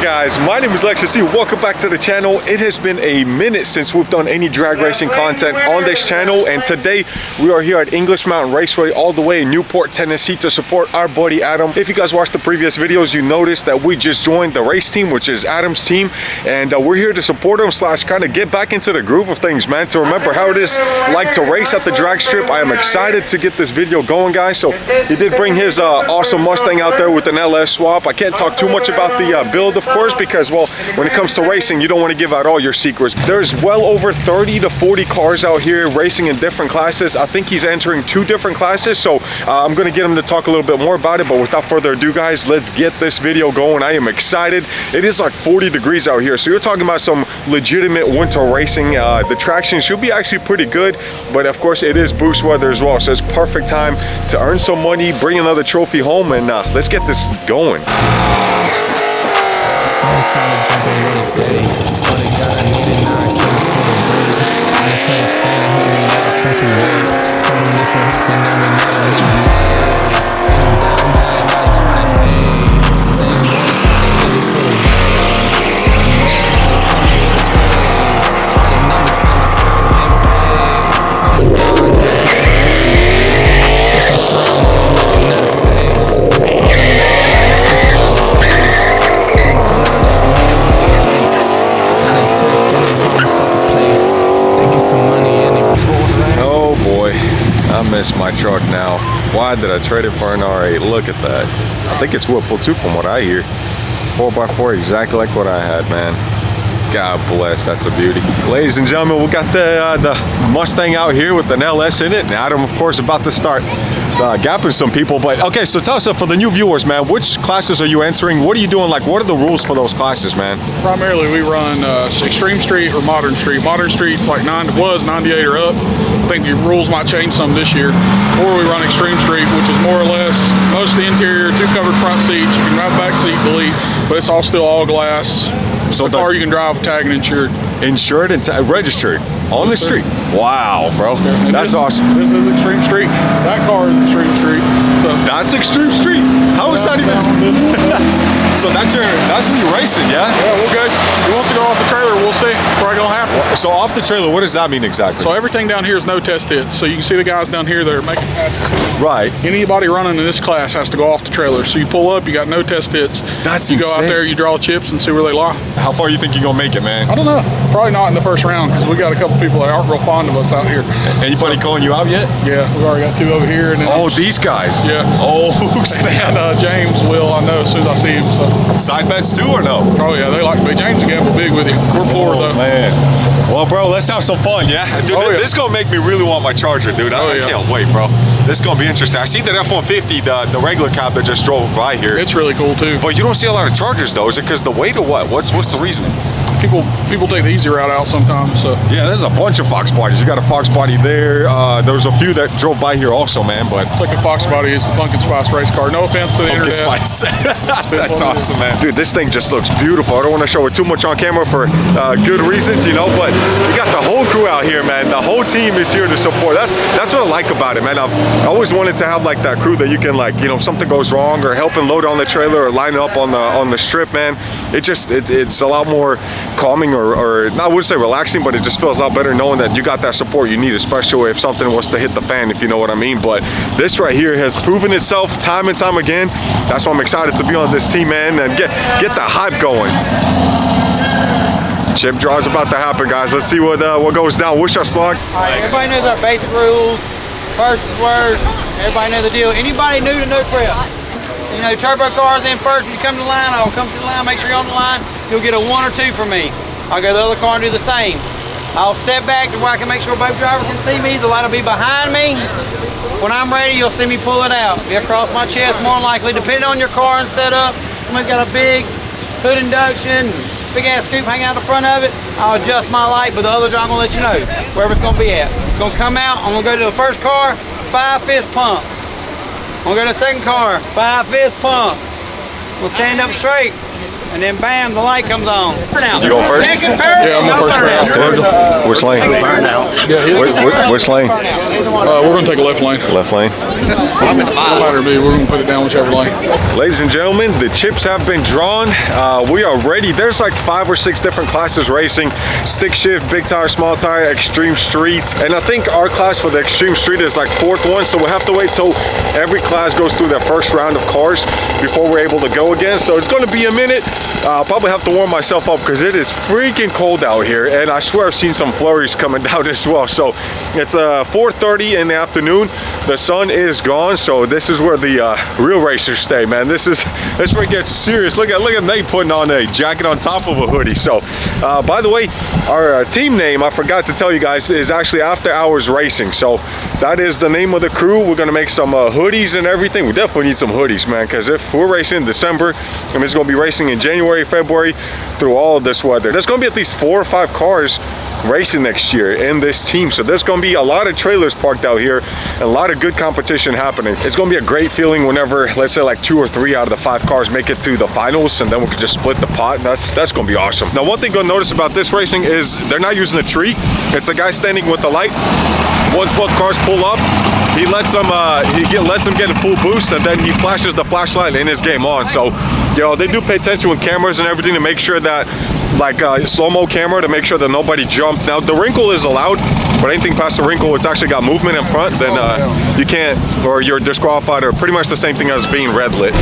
guys, my name is Lextasy. Welcome back to the channel. It has been a minute since we've done any drag racing content on this channel, and today we are here at English Mountain Raceway all the way in Newport, Tennessee to support our buddy Adam. If you guys watched the previous videos, you noticed that we just joined the race team, which is Adam's team, and we're here to support him / kind of get back into the groove of things, man, to remember how it is like to race at the drag strip. I am excited to get this video going, guys. So he did bring his awesome Mustang out there with an LS swap. I can't talk too much about the build, of course, because, well, when it comes to racing, you don't want to give out all your secrets. There's well over 30 to 40 cars out here racing in different classes. I think he's entering 2 different classes, so I'm going to get him to talk a little bit more about it. But without further ado, guys, let's get this video going. I am excited. It is like 40 degrees out here, so you're talking about some legitimate winter racing. The traction should be actually pretty good, but of course it is boost weather as well, so it's perfect time to earn some money, bring another trophy home, and let's get this going. My truck now. Why did I trade it for an R8? Look at that. I think it's Whipple too, from what I hear. 4x4, exactly like what I had, man. God bless, that's a beauty. Ladies and gentlemen, we got the Mustang out here with an LS in it, and Adam, of course, about to start gapping some people. But okay, so tell us, for the new viewers, man, which classes are you entering? What are you doing? Like, what are the rules for those classes, man? Primarily, we run Extreme Street or Modern Street. Modern Street's like 98 or up. I think the rules might change some this year. Or we run Extreme Street, which is more or less most of the interior, 2 covered front seats. You can have back seat delete, but it's all still all glass. So the car you can drive, tag and insured. Insured and registered on the street. Wow, bro, that's awesome. This is Extreme Street. That car is Extreme Street. So that's Extreme Street. How is that even? So that's who you're racing, yeah? Yeah, we're good. If he wants to go off the trailer, we'll see. Probably gonna happen. So off the trailer, what does that mean exactly? So everything down here is no test hits. So you can see the guys down here that are making passes. Right. Anybody running in this class has to go off the trailer. So you pull up, you got no test hits. That's insane. You go out there, you draw chips and see where they lie. How far you think you're gonna make it, man? I don't know. Probably not in the first round, because we got a couple people that aren't real fond of us out here. Anybody calling you out yet? Yeah, we've already got 2 over here. And then these guys? Yeah. Oh, snap. And James will, I know, as soon as I see him. So. Side bets too, or no? Oh yeah, they like to be. James will gamble big with you. We're poor though. Man. Well, bro, let's have some fun, yeah? Dude, this is gonna make me really want my Charger, dude. I can't wait, bro. This is gonna be interesting. I see that F-150, the regular cab that just drove by here. It's really cool too. But you don't see a lot of Chargers though. Is it because the weight or what? What's the reason? People take the easy route out sometimes. So yeah, there's a bunch of Fox bodies. You got a Fox body there. There's a few that drove by here also, man. But like a Fox body is the Pumpkin Spice race car. No offense to the Pumpkin Spice. That's awesome, man. Dude, this thing just looks beautiful. I don't want to show it too much on camera for good reasons, you know. But we got the whole crew out here, man. The whole team is here to support. That's what I like about it, man. I always wanted to have like that crew that you can, like, you know, if something goes wrong or helping load on the trailer or line up on the strip, man. It's a lot more calming, or I wouldn't say relaxing, but it just feels a lot better knowing that you got that support you need, especially if something was to hit the fan, if you know what I mean. But this right here has proven itself time and time again. That's why I'm excited to be on this team, man, and get the hype going. Chip draw is about to happen, guys. Let's see what goes down. Wish us luck. All right, everybody knows our basic rules. First is worst. Everybody knows the deal. Anybody new to no prep? You know, turbo cars in first. When you come to the line, I'll come to the line, make sure you're on the line. You'll get a 1 or 2 from me. I'll go to the other car and do the same. I'll step back to where I can make sure both drivers can see me. The light will be behind me. When I'm ready, you'll see me pull it out. Be across my chest, more than likely, depending on your car and setup. Somebody's got a big hood induction, big ass scoop hanging out the front of it. I'll adjust my light, but the other driver, I'm gonna let you know wherever it's gonna be at. It's gonna come out. I'm gonna go to the first car, 5 fist pumps. I'm gonna go to the second car, 5 fist pumps. We'll stand up straight. And then bam, the light comes on. You go first? Yeah, I'm going first. Which lane? Which lane? We're going to take a left lane. Left lane? I'm in the mile. No matter to me, we're gonna put it down whichever lane. Ladies and gentlemen, the chips have been drawn. We are ready. There's like 5 or 6 different classes racing: stick shift, big tire, small tire, extreme street. And I think our class for the extreme street is like 4th one, so we'll have to wait till every class goes through their first round of cars before we're able to go again. So it's going to be a minute. I'll probably have to warm myself up because it is freaking cold out here, and I swear I've seen some flurries coming down as well. So it's 4:30 in the afternoon. The sun is gone, so this is where the real racers stay, man. This is where it gets serious. Look at Nate putting on a jacket on top of a hoodie. So by the way, our team name, I forgot to tell you guys, is actually After Hours Racing. So that is the name of the crew. We're gonna make some hoodies and everything. We definitely need some hoodies, man, because if we're racing in December, and it's gonna be racing in January, February, through all of this weather, there's gonna be at least 4 or 5 cars racing next year in this team. So there's going to be a lot of trailers parked out here and a lot of good competition happening. It's going to be a great feeling whenever, let's say, like 2 or 3 out of the 5 cars make it to the finals, and then we could just split the pot. And that's going to be awesome. Now, one thing you'll notice about this racing is they're not using a tree. It's a guy standing with the light. Once both cars pull up, he lets them get a full boost, and then he flashes the flashlight and his game on. So, you know, they do pay attention with cameras and everything to make sure that, like a slow-mo camera, to make sure that nobody jumped. Now, the wrinkle is allowed, but anything past the wrinkle, it's actually got movement in front, then you can't, or you're disqualified, or pretty much the same thing as being red lit.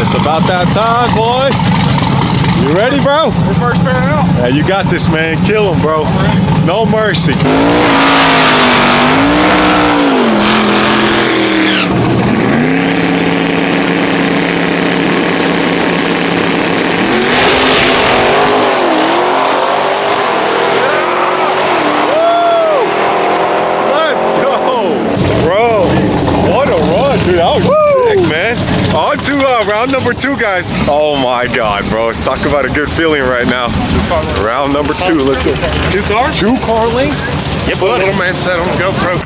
It's about that time, boys. You ready, bro? We're first pair out. Yeah, you got this, man. Kill him, bro. No mercy. Let's go, bro. What a run, dude. That was sick, man. On to round number 2, guys. Oh my God, bro. Talk about a good feeling right now. Round number 2, let's go. 2 cars? 2 car lengths? Yeah, buddy. Little man said on the GoPro.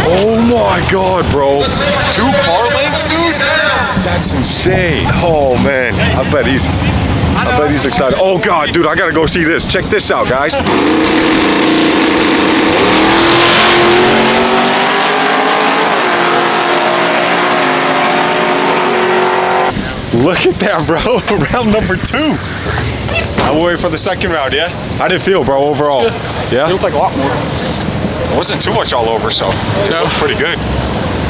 Oh my God, bro. 2 car lengths, dude? That's insane. Oh man, I bet he's excited. Oh God, dude, I gotta go see this. Check this out, guys. Look at that, bro. Round number 2. I'm waiting for the second round, yeah? How did it feel, bro, overall? Yeah? It'll take a lot more. It wasn't too much all over, so it looked pretty good.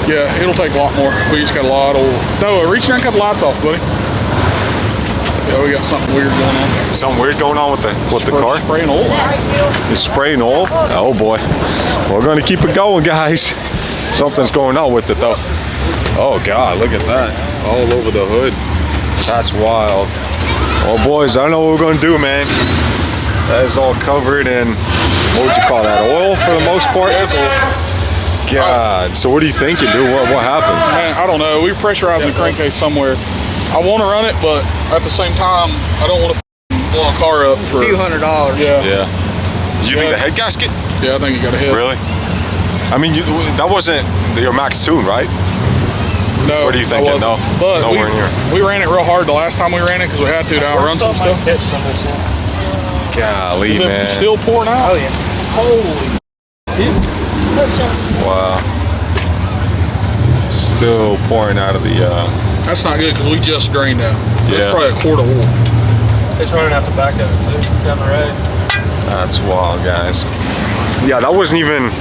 Yeah, it'll take a lot more. We just got a lot of... No, reach around and cut the lights off, buddy. Yeah, we got something weird going on there. Something weird going on with the car? Spraying oil. You're spraying oil? Oh boy. We're gonna keep it going, guys. Something's going on with it though. Oh God, look at that. All over the hood. That's wild. Well, boys, I know what we're gonna do, man. That is all covered in, what would you call that, oil for the most part? God, so what are you thinking, dude? What happened? Man, I don't know. We pressurized the crankcase somewhere. I want to run it, but at the same time, I don't want to blow a car up for a few $100. Yeah. Yeah. Did you think the head gasket? Yeah, I think you got a hit. Really? I mean, that wasn't your max tune, right? No. What are you thinking? No. But nowhere near. We ran it real hard the last time we ran it because we had to outrun some stuff. Golly, man. Is it still pouring out? Oh yeah. Holy. Wow. Still pouring out of the... That's not good because we just drained out. Yeah. That's probably a quart of oil. It's running out the back of it too, down the road. That's wild, guys. Yeah, that wasn't even...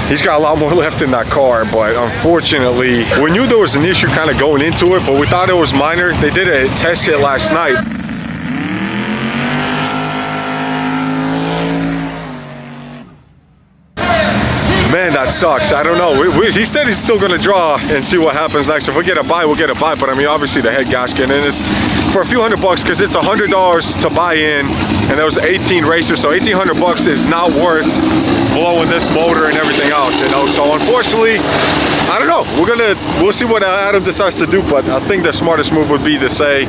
He's got a lot more left in that car, but unfortunately, we knew there was an issue kind of going into it, but we thought it was minor. They did a test hit last night. Man, that sucks. I don't know. He said he's still going to draw and see what happens next. If we get a buy, we'll get a buy. But I mean, obviously the head gasket, and it's for a few $100 because it's $100 to buy in, and there was 18 racers, so $1,800 is not worth blowing this motor and everything else, you know. So unfortunately, I don't know. We'll see what Adam decides to do, but I think the smartest move would be to say,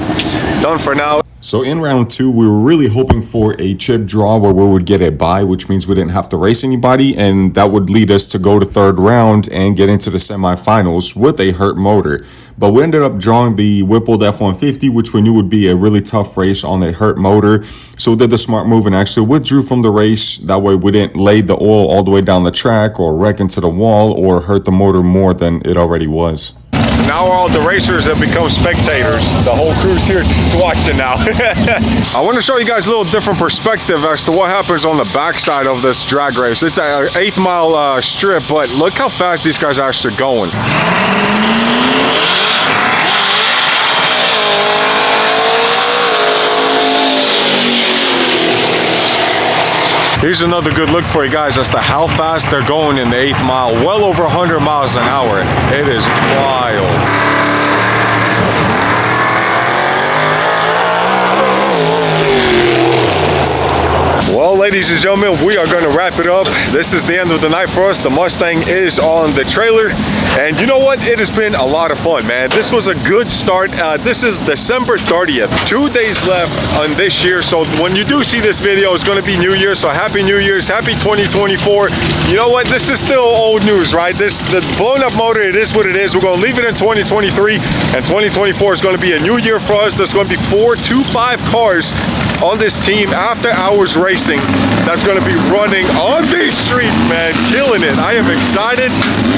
done for now. So in round 2, we were really hoping for a chip draw where we would get a bye, which means we didn't have to race anybody, and that would lead us to go to 3rd round and get into the semifinals with a hurt motor. But we ended up drawing the Whippled F-150, which we knew would be a really tough race on a hurt motor. So we did the smart move and actually withdrew from the race. That way we didn't lay the oil all the way down the track or wreck into the wall or hurt the motor more than it already was. So now all the racers have become spectators. The whole crew's here just watching now. I want to show you guys a little different perspective as to what happens on the backside of this drag race. It's an 8th mile strip, but look how fast these guys are actually going. Here's another good look for you guys as to how fast they're going in the 8th mile. Well over 100 miles an hour. It is wild. Well, ladies and gentlemen, we are going to wrap it up. This is the end of the night for us. The Mustang is on the trailer. And you know what? It has been a lot of fun, man. This was a good start. This is December 30th. 2 days left on this year. So when you do see this video, it's going to be New Year. So happy New Year's. Happy 2024. You know what? This is still old news, right? The blown up motor, it is what it is. We're going to leave it in 2023. And 2024 is going to be a new year for us. There's going to be 4 to 5 cars on this team after hours racing that's going to be running on these streets, man. Killing it. I am excited.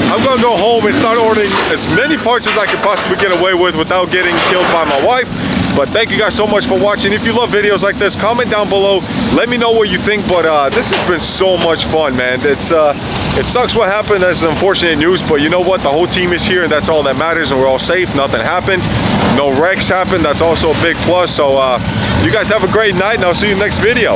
I'm going to go home and start ordering as many parts as I can possibly get away with without getting killed by my wife. But thank you guys so much for watching. If you love videos like this, comment down below. Let me know what you think. But this has been so much fun, man. It sucks what happened. That's unfortunate news. But you know what? The whole team is here, and that's all that matters. And we're all safe. Nothing happened. No wrecks happened. That's also a big plus. So you guys have a great night, and I'll see you next video.